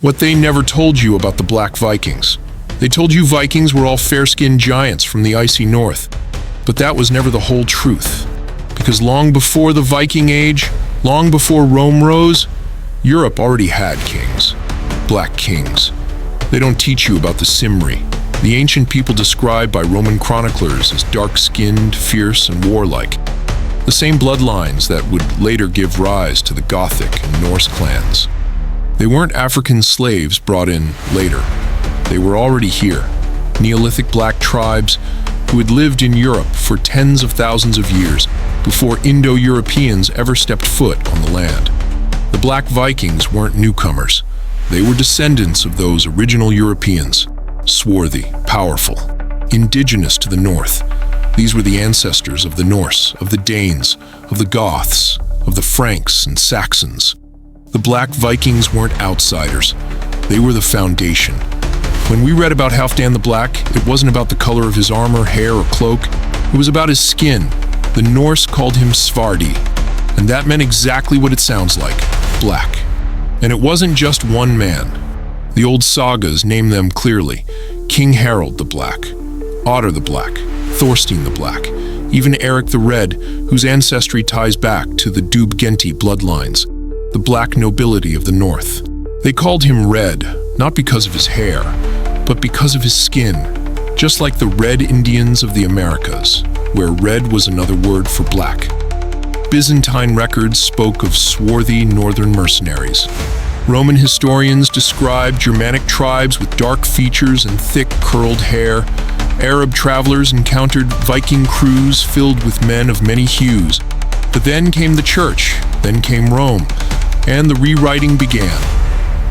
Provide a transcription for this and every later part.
What they never told you about the Black Vikings. They told you Vikings were all fair-skinned giants from the icy north. But that was never the whole truth. Because long before the Viking Age, long before Rome rose, Europe already had kings. Black kings. They don't teach you about the Cimry, the ancient people described by Roman chroniclers as dark-skinned, fierce, and warlike. The same bloodlines that would later give rise to the Gothic and Norse clans. They weren't African slaves brought in later. They were already here, Neolithic black tribes who had lived in Europe for tens of thousands of years before Indo-Europeans ever stepped foot on the land. The Black Vikings weren't newcomers. They were descendants of those original Europeans, swarthy, powerful, indigenous to the north. These were the ancestors of the Norse, of the Danes, of the Goths, of the Franks and Saxons. The Black Vikings weren't outsiders. They were the foundation. When we read about Halfdan the Black, it wasn't about the color of his armor, hair, or cloak. It was about his skin. The Norse called him Swarthy, and that meant exactly what it sounds like, black. And it wasn't just one man. The old sagas name them clearly. King Harald the Black, Otter the Black, Thorstein the Black, even Eric the Red, whose ancestry ties back to the Dubh-Ghenti bloodlines, the black nobility of the north. They called him Red, not because of his hair, but because of his skin, just like the Red Indians of the Americas, where red was another word for black. Byzantine records spoke of swarthy northern mercenaries. Roman historians described Germanic tribes with dark features and thick curled hair. Arab travelers encountered Viking crews filled with men of many hues. But then came the church, then came Rome, and the rewriting began.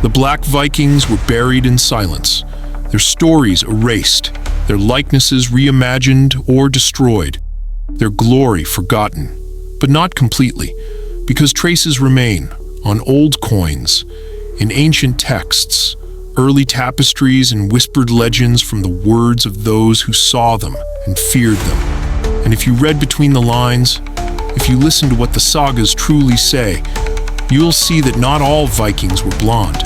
The Black Vikings were buried in silence, their stories erased, their likenesses reimagined or destroyed, their glory forgotten, but not completely, because traces remain on old coins, in ancient texts, early tapestries and whispered legends from the words of those who saw them and feared them. And if you read between the lines, if you listen to what the sagas truly say, you'll see that not all Vikings were blonde.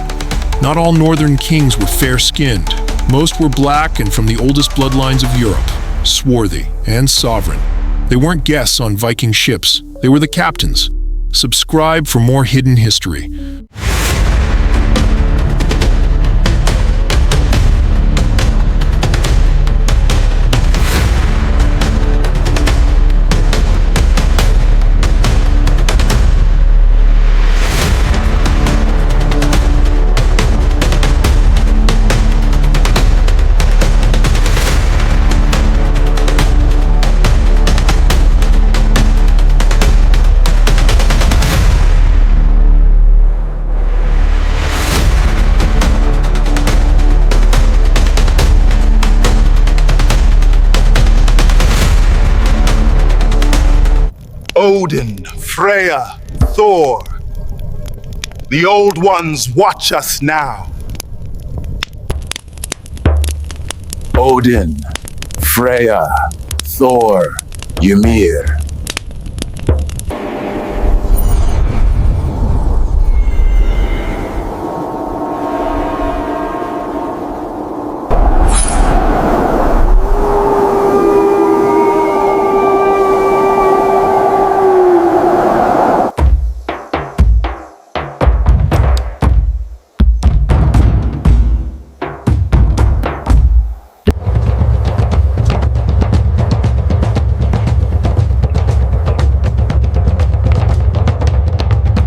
Not all northern kings were fair-skinned. Most were black and from the oldest bloodlines of Europe, swarthy and sovereign. They weren't guests on Viking ships, they were the captains. Subscribe for more hidden history. Odin, Freya, Thor. The old ones watch us now. Odin, Freya, Thor, Ymir.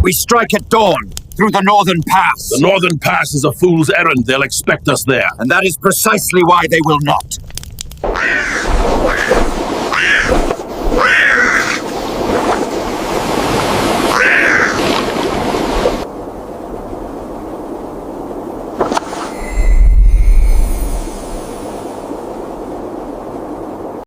We strike at dawn, through the Northern Pass. The Northern Pass is a fool's errand. They'll expect us there. And that is precisely why they will not.